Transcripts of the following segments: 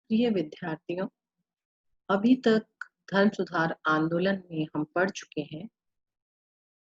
प्रिय विद्यार्थियों, अभी तक धर्म सुधार आंदोलन में हम पढ़ चुके हैं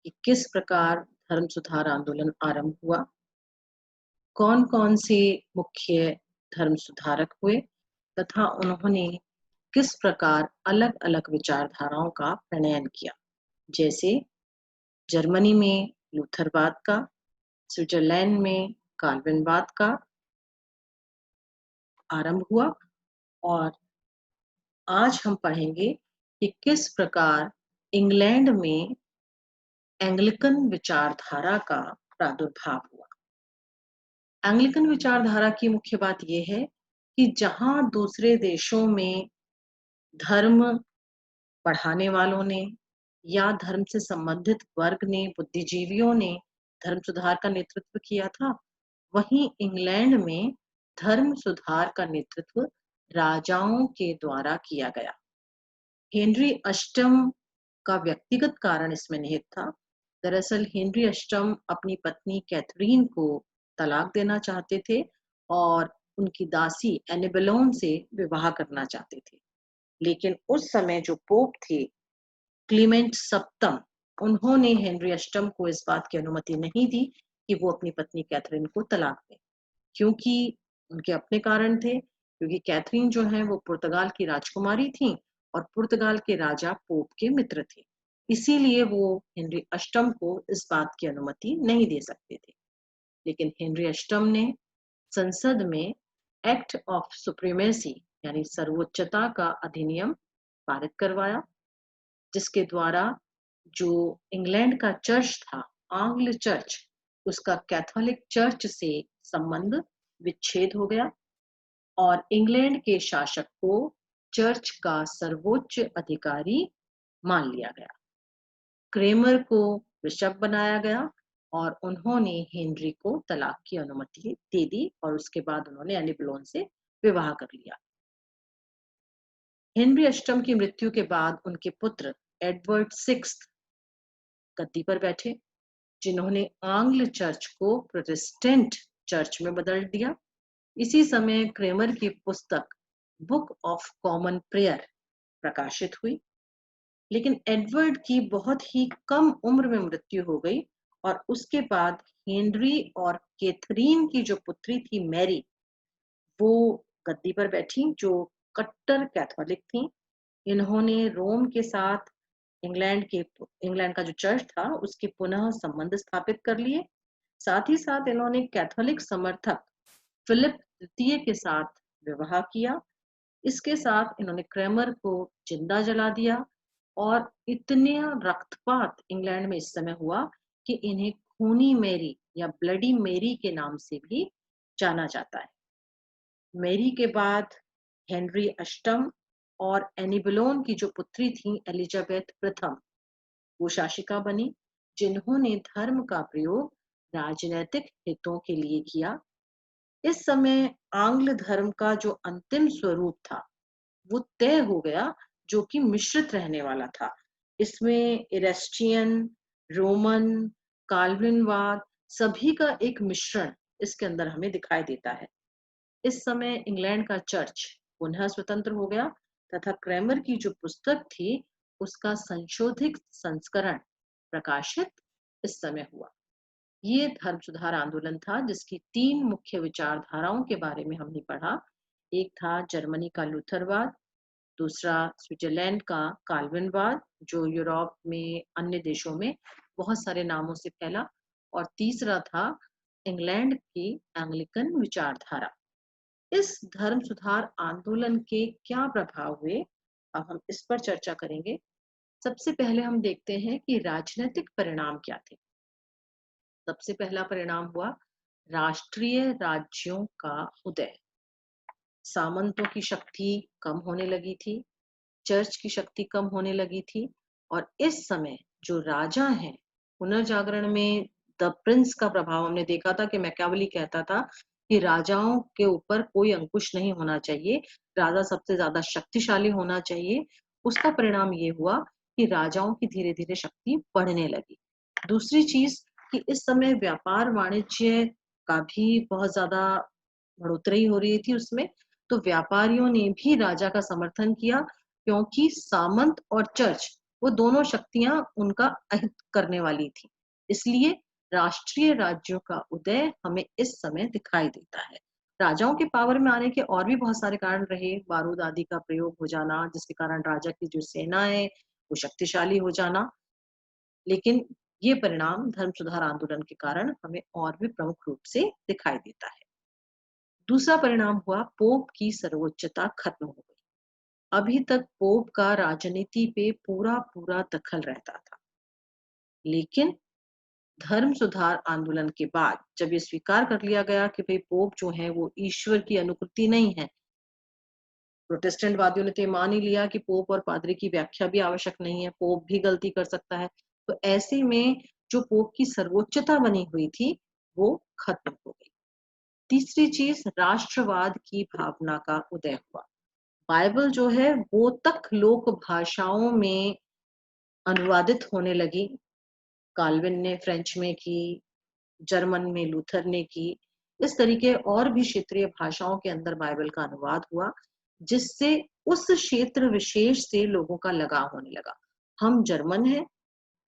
कि किस प्रकार धर्म सुधार आंदोलन आरंभ हुआ, कौन-कौन से मुख्य धर्म सुधारक हुए तथा उन्होंने किस प्रकार अलग-अलग विचारधाराओं का प्रणयन किया। जैसे जर्मनी में लूथरवाद का, स्विट्जरलैंड में काल्विनवाद का आरंभ हुआ और आज हम पढ़ेंगे कि किस प्रकार इंग्लैंड में एंग्लिकन विचारधारा का प्रादुर्भाव हुआ। एंग्लिकन विचारधारा की मुख्य बात यह है कि जहां दूसरे देशों में धर्म पढ़ाने वालों ने या धर्म से संबंधित वर्ग ने, बुद्धिजीवियों ने धर्म सुधार का नेतृत्व किया था, वहीं इंग्लैंड में धर्म सुधार का नेतृत्व राजाओं के द्वारा किया गया। हेनरी अष्टम का व्यक्तिगत कारण इसमें निहित था। दरअसल हेनरी अष्टम अपनी पत्नी कैथरीन को तलाक देना चाहते थे और उनकी दासी एनिबेलोन से विवाह करना चाहते थे। लेकिन उस समय जो पोप थे क्लीमेंट सप्तम, उन्होंने हेनरी अष्टम को इस बात की अनुमति नहीं दी कि वो अपनी पत्नी कैथरीन को तलाक दें, क्योंकि उनके अपने कारण थे। क्योंकि कैथरीन जो है वो पुर्तगाल की राजकुमारी थी और पुर्तगाल के राजा पोप के मित्र थे। इसीलिए वो हेनरी अष्टम को इस बात की अनुमति नहीं दे सकते थे। लेकिन हेनरी अष्टम ने संसद में एक्ट ऑफ सुप्रीमेसी यानी सर्वोच्चता का अधिनियम पारित करवाया, जिसके द्वारा जो इंग्लैंड का चर्च था, आंग्ल चर्च, उसका कैथोलिक चर्च से संबंध विच्छेद हो गया और इंग्लैंड के शासक को चर्च का सर्वोच्च अधिकारी मान लिया गया। क्रेमर को बिशप बनाया गया और उन्होंने हेनरी को तलाक की अनुमति दे दी और उसके बाद उन्होंने एनिबेलोन से विवाह कर लिया। हेनरी अष्टम की मृत्यु के बाद उनके पुत्र एडवर्ड सिक्स्थ गद्दी पर बैठे, जिन्होंने आंग्ल चर्च को प्रोटेस्टेंट चर्च में बदल दिया। इसी समय क्रेमर की पुस्तक बुक ऑफ कॉमन प्रेयर प्रकाशित हुई। लेकिन एडवर्ड की बहुत ही कम उम्र में मृत्यु हो गई और उसके बाद हेनरी और कैथरीन की जो पुत्री थी मैरी, वो गद्दी पर बैठी, जो कट्टर कैथोलिक थी। इन्होंने रोम के साथ इंग्लैंड का जो चर्च था उसके पुनः संबंध स्थापित कर लिए। साथ ही साथ इन्होंने कैथोलिक समर्थक फिलिप द्वितीय के साथ विवाह किया। इसके साथ इन्होंने क्रेमर को जिंदा जला दिया और इतने रक्तपात इंग्लैंड में इस समय हुआ कि इन्हें खूनी मैरी या ब्लडी मैरी के नाम से भी जाना जाता है। मैरी के बाद हेनरी अष्टम और एनिबेलोन की जो पुत्री थी एलिजाबेथ प्रथम, वो शासिका बनी, जिन्होंने धर्म का प्रयोग राजनैतिक हितों के लिए किया। इस समय आंग्ल धर्म का जो अंतिम स्वरूप था वो तय हो गया, जो कि मिश्रित रहने वाला था। इसमें इरेस्टियन, रोमन, काल्विनवाद सभी का एक मिश्रण इसके अंदर हमें दिखाई देता है। इस समय इंग्लैंड का चर्च पुनः स्वतंत्र हो गया तथा क्रेमर की जो पुस्तक थी उसका संशोधित संस्करण प्रकाशित इस समय हुआ। ये धर्म सुधार आंदोलन था जिसकी 3 मुख्य विचारधाराओं के बारे में हमने पढ़ा। एक था जर्मनी का लूथरवाद, दूसरा स्विट्जरलैंड का काल्विनवाद जो यूरोप में अन्य देशों में बहुत सारे नामों से फैला, और तीसरा था इंग्लैंड की एंग्लिकन विचारधारा। इस धर्म सुधार आंदोलन के क्या प्रभाव हुए, अब हम इस पर चर्चा करेंगे। सबसे पहले हम देखते हैं कि राजनीतिक परिणाम क्या थे। सबसे पहला परिणाम हुआ राष्ट्रीय राज्यों का उदय। सामंतों की शक्ति कम होने लगी थी, चर्च की शक्ति कम होने लगी थी और इस समय जो राजा हैं, पुनर्जागरण में द प्रिंस का प्रभाव हमने देखा था कि मैकियावेली कहता था कि राजाओं के ऊपर कोई अंकुश नहीं होना चाहिए, राजा सबसे ज्यादा शक्तिशाली होना चाहिए। उसका परिणाम ये हुआ कि राजाओं की धीरे धीरे शक्ति बढ़ने लगी। दूसरी चीज कि इस समय व्यापार वाणिज्य का भी बहुत ज्यादा बढ़ोतरी हो रही थी उसमें, तो व्यापारियों ने भी राजा का समर्थन किया, क्योंकि सामंत और चर्च वो दोनों शक्तियां उनका अहित करने वाली थी। इसलिए राष्ट्रीय राज्यों का उदय हमें इस समय दिखाई देता है। राजाओं के पावर में आने के और भी बहुत सारे कारण रहे। बारूद आदि का प्रयोग हो जाना, जिसके कारण राजा की जो सेना है वो शक्तिशाली हो जाना। लेकिन ये परिणाम धर्म सुधार आंदोलन के कारण हमें और भी प्रमुख रूप से दिखाई देता है। दूसरा परिणाम हुआ, पोप की सर्वोच्चता खत्म हो गई। अभी तक पोप का राजनीति पे पूरा पूरा दखल रहता था, लेकिन धर्म सुधार आंदोलन के बाद जब ये स्वीकार कर लिया गया कि भाई पोप जो है वो ईश्वर की अनुकृति नहीं है, प्रोटेस्टेंट वादियों ने तो मान ही लिया कि पोप और पादरी की व्याख्या भी आवश्यक नहीं है, पोप भी गलती कर सकता है। तो ऐसे में जो पोप की सर्वोच्चता बनी हुई थी वो खत्म हो गई। तीसरी चीज, राष्ट्रवाद की भावना का उदय हुआ। बाइबल जो है वो तक लोक भाषाओं में अनुवादित होने लगी। काल्विन ने फ्रेंच में की, जर्मन में लूथर ने की। इस तरीके और भी क्षेत्रीय भाषाओं के अंदर बाइबल का अनुवाद हुआ, जिससे उस क्षेत्र विशेष से लोगों का लगाव होने लगा। हम जर्मन हैं,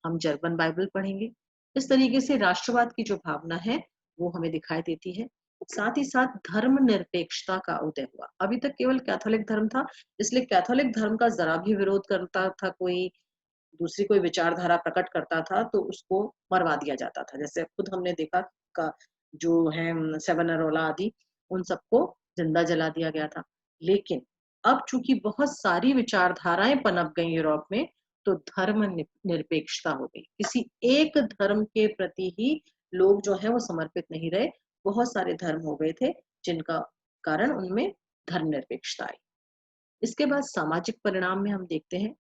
हम जर्मन बाइबल पढ़ेंगे। इस तरीके से राष्ट्रवाद की जो भावना है वो हमें दिखाई देती है। साथ ही साथ धर्म निरपेक्षता का उदय हुआ। अभी तक केवल कैथोलिक धर्म था, इसलिए कैथोलिक धर्म का जरा भी विरोध करता था, कोई दूसरी कोई विचारधारा प्रकट करता था तो उसको मरवा दिया जाता था। जैसे खुद हमने देखा का जो है सेवनरोला आदि, उन सबको जिंदा जला दिया गया था। लेकिन अब चूंकि बहुत सारी विचारधाराएं पनप गई यूरोप में, तो धर्म निरपेक्षता हो गई। किसी एक धर्म के प्रति ही लोग जो है वो समर्पित नहीं रहे। बहुत सारे धर्म हो गए थे जिनका कारण उनमें धर्म निरपेक्षता आई। इसके बाद सामाजिक परिणाम में हम देखते हैं,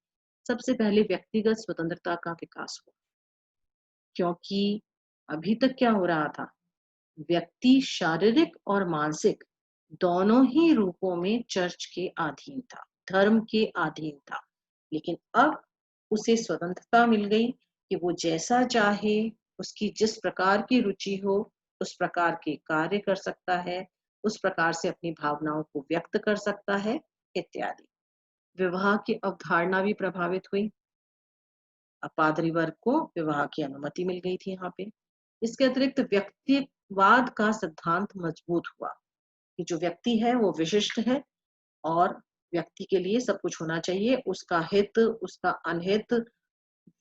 सबसे पहले व्यक्तिगत स्वतंत्रता का विकास हुआ। क्योंकि अभी तक क्या हो रहा था, व्यक्ति शारीरिक और मानसिक दोनों ही रूपों में चर्च के अधीन था, धर्म के अधीन था। लेकिन अब उसे स्वतंत्रता मिल गई कि वो जैसा चाहे, उसकी जिस प्रकार की रुचि हो उस प्रकार के कार्य कर सकता है, उस प्रकार से अपनी भावनाओं को व्यक्त कर सकता है इत्यादि। विवाह की अवधारणा भी प्रभावित हुई। पादरी वर्ग को विवाह की अनुमति मिल गई थी यहाँ पे। इसके अतिरिक्त व्यक्तिवाद का सिद्धांत मजबूत हुआ कि जो व्यक्ति है वो विशिष्ट है और व्यक्ति के लिए सब कुछ होना चाहिए, उसका हित उसका अनहित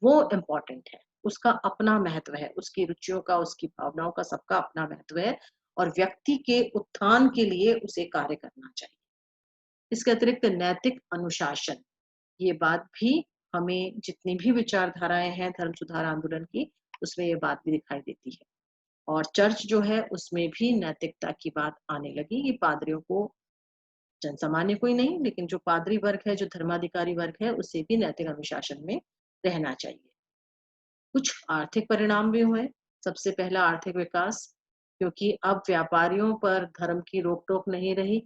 वो इम्पोर्टेंट है, उसका अपना महत्व है, उसकी रुचियों का उसकी भावनाओं का सबका अपना महत्व है और व्यक्ति के उत्थान के लिए उसे कार्य करना चाहिए। इसके अतिरिक्त नैतिक अनुशासन, ये बात भी हमें जितनी भी विचारधाराएं हैं धर्म सुधार आंदोलन की, उसमें ये बात भी दिखाई देती है। और चर्च जो है उसमें भी नैतिकता की बात आने लगी कि पादरियों को, जनसामान्य को ही नहीं लेकिन जो पादरी वर्ग है, जो धर्माधिकारी वर्ग है, उसे भी नैतिक अनुशासन में रहना चाहिए। कुछ आर्थिक परिणाम भी हुए। सबसे पहला आर्थिक विकास, क्योंकि अब व्यापारियों पर धर्म की रोक टोक नहीं रही,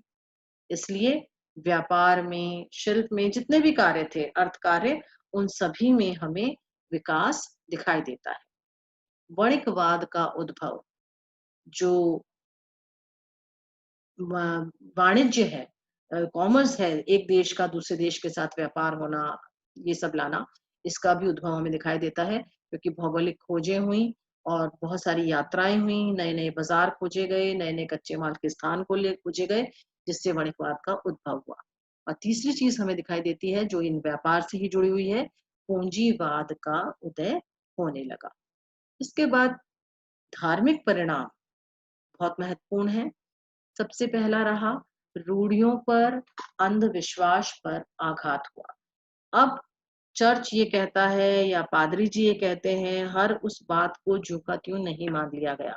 इसलिए व्यापार में, शिल्प में जितने भी कार्य थे, अर्थ कार्य, उन सभी में हमें विकास दिखाई देता है। वणिकवाद का उद्भव, जो वाणिज्य है, कॉमर्स है, एक देश का दूसरे देश के साथ व्यापार होना, ये सब लाना, इसका भी उद्भव हमें दिखाई देता है। क्योंकि भौगोलिक खोजें हुई और बहुत सारी यात्राएं हुई, नए नए बाजार खोजे गए, नए नए कच्चे माल के स्थान को ले खोजे गए, जिससे वणिकवाद का उद्भव हुआ। और तीसरी चीज हमें दिखाई देती है जो इन व्यापार से ही जुड़ी हुई है, पूंजीवाद का उदय होने लगा। इसके बाद धार्मिक परिणाम बहुत महत्वपूर्ण है। सबसे पहला रहा, रूढ़ियों पर, अंधविश्वास पर आघात हुआ। अब चर्च ये कहता है या पादरी जी ये कहते हैं, हर उस बात को ज्यों का त्यों नहीं मान लिया गया।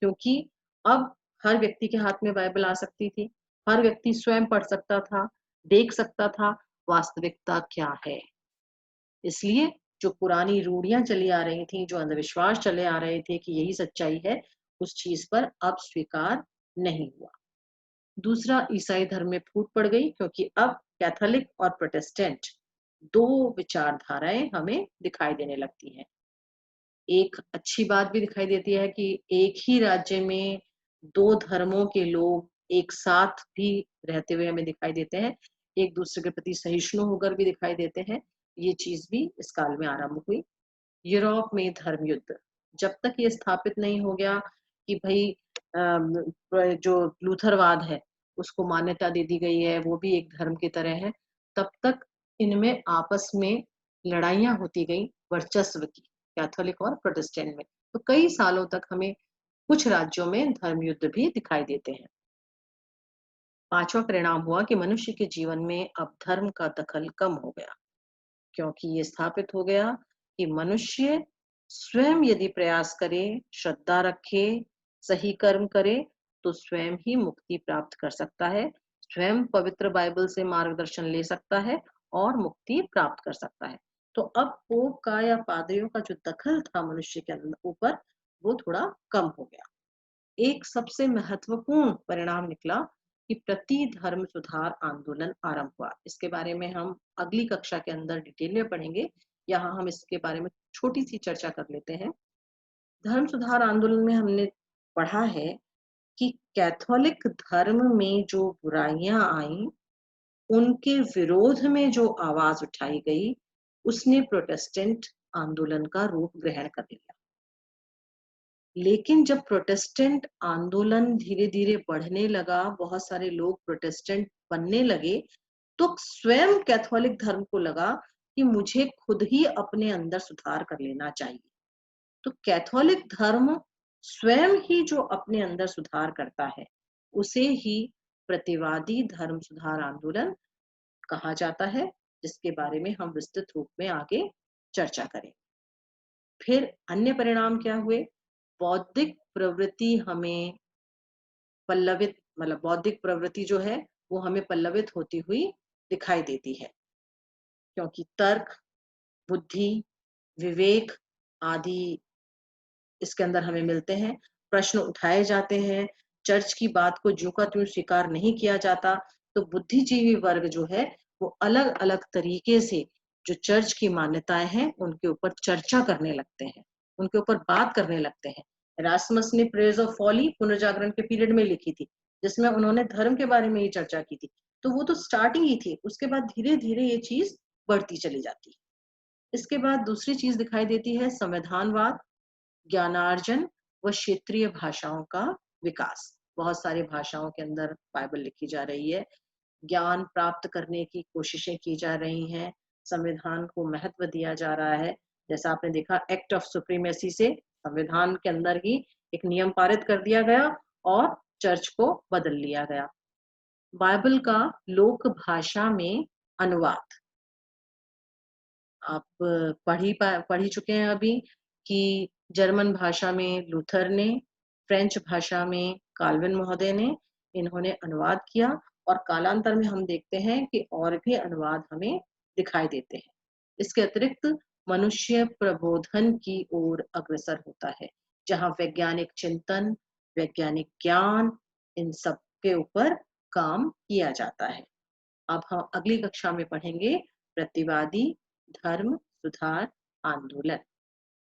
क्योंकि अब हर व्यक्ति के हाथ में बाइबल आ सकती थी, हर व्यक्ति स्वयं पढ़ सकता था, देख सकता था वास्तविकता क्या है। इसलिए जो पुरानी रूढ़ियां चली आ रही थी, जो अंधविश्वास चले आ रहे थे कि यही सच्चाई है, उस चीज पर अब स्वीकार नहीं हुआ। दूसरा, ईसाई धर्म में फूट पड़ गई, क्योंकि अब कैथोलिक और प्रोटेस्टेंट दो विचारधाराएं हमें दिखाई देने लगती हैं। एक अच्छी बात भी दिखाई देती है कि एक ही राज्य में दो धर्मों के लोग एक साथ भी रहते हुए हमें दिखाई देते हैं, एक दूसरे के प्रति सहिष्णु होकर भी दिखाई देते हैं। ये चीज भी इस काल में आरंभ हुई। यूरोप में धर्म युद्ध, जब तक ये स्थापित नहीं हो गया कि भाई जो लूथरवाद है उसको मान्यता दे दी गई है, वो भी एक धर्म की तरह है, तब तक इनमें आपस में लड़ाइयां होती गई वर्चस्व की, कैथोलिक और प्रोटेस्टेंट में। तो कई सालों तक हमें कुछ राज्यों में धर्म युद्ध भी दिखाई देते हैं। पांचवा परिणाम हुआ कि मनुष्य के जीवन में अब धर्म का दखल कम हो गया, क्योंकि ये स्थापित हो गया कि मनुष्य स्वयं यदि प्रयास करे, श्रद्धा रखे, सही कर्म करे, तो स्वयं ही मुक्ति प्राप्त कर सकता है, स्वयं पवित्र बाइबल से मार्गदर्शन ले सकता है और मुक्ति प्राप्त कर सकता है। तो अब पोप का या पादरियों का जो दखल था मनुष्य के ऊपर, वो थोड़ा कम हो गया। एक सबसे महत्वपूर्ण परिणाम निकला कि प्रति धर्म सुधार आंदोलन आरंभ हुआ। इसके बारे में हम अगली कक्षा के अंदर डिटेल में पढ़ेंगे। यहाँ हम इसके बारे में छोटी सी चर्चा कर लेते हैं। धर्म सुधार आंदोलन में हमने पढ़ा है कि कैथोलिक धर्म में जो बुराइयां आई, उनके विरोध में जो आवाज उठाई गई, उसने प्रोटेस्टेंट आंदोलन का रूप ग्रहण कर लिया। लेकिन जब प्रोटेस्टेंट आंदोलन धीरे धीरे बढ़ने लगा, बहुत सारे लोग प्रोटेस्टेंट बनने लगे, तो स्वयं कैथोलिक धर्म को लगा कि मुझे खुद ही अपने अंदर सुधार कर लेना चाहिए। तो कैथोलिक धर्म स्वयं ही जो अपने अंदर सुधार करता है, उसे ही प्रतिवादी धर्म सुधार आंदोलन कहा जाता है, जिसके बारे में हम विस्तृत रूप में आगे चर्चा करें। फिर अन्य परिणाम क्या हुए? बौद्धिक प्रवृत्ति हमें पल्लवित, मतलब बौद्धिक प्रवृत्ति जो है वो हमें पल्लवित होती हुई दिखाई देती है, क्योंकि तर्क, बुद्धि, विवेक आदि इसके अंदर हमें मिलते हैं। प्रश्न उठाए जाते हैं, चर्च की बात को ज्यों का त्यों स्वीकार नहीं किया जाता। तो बुद्धिजीवी वर्ग जो है वो अलग अलग तरीके से जो चर्च की मान्यताएं हैं उनके ऊपर चर्चा करने लगते हैं, उनके ऊपर बात करने लगते हैं। एरास्मस ने प्रेज ऑफ फॉली पुनर्जागरण के पीरियड में लिखी थी, जिसमें उन्होंने धर्म के बारे में ही चर्चा की थी। तो वो तो स्टार्टिंग ही थी, उसके बाद धीरे धीरे ये चीज बढ़ती चली जाती है। इसके बाद दूसरी चीज दिखाई देती है संविधानवाद, ज्ञानार्जन व क्षेत्रीय भाषाओं का विकास। बहुत सारी भाषाओं के अंदर बाइबल लिखी जा रही है, ज्ञान प्राप्त करने की कोशिशें की जा रही हैं, संविधान को महत्व दिया जा रहा है। जैसा आपने देखा, एक्ट ऑफ सुप्रीमेसी से संविधान के अंदर ही एक नियम पारित कर दिया गया और चर्च को बदल लिया गया। बाइबल का लोक भाषा में अनुवाद, आप पढ़ ही चुके हैं अभी कि जर्मन भाषा में लूथर ने, फ्रेंच भाषा में काल्विन महोदय ने इन्होंने अनुवाद किया, और कालांतर में हम देखते हैं कि और भी अनुवाद हमें दिखाई देते हैं। इसके अतिरिक्त मनुष्य प्रबोधन की ओर अग्रसर होता है, जहाँ वैज्ञानिक चिंतन, वैज्ञानिक ज्ञान, इन सब के ऊपर काम किया जाता है। अब हम अगली कक्षा में पढ़ेंगे प्रतिवादी धर्म सुधार आंदोलन।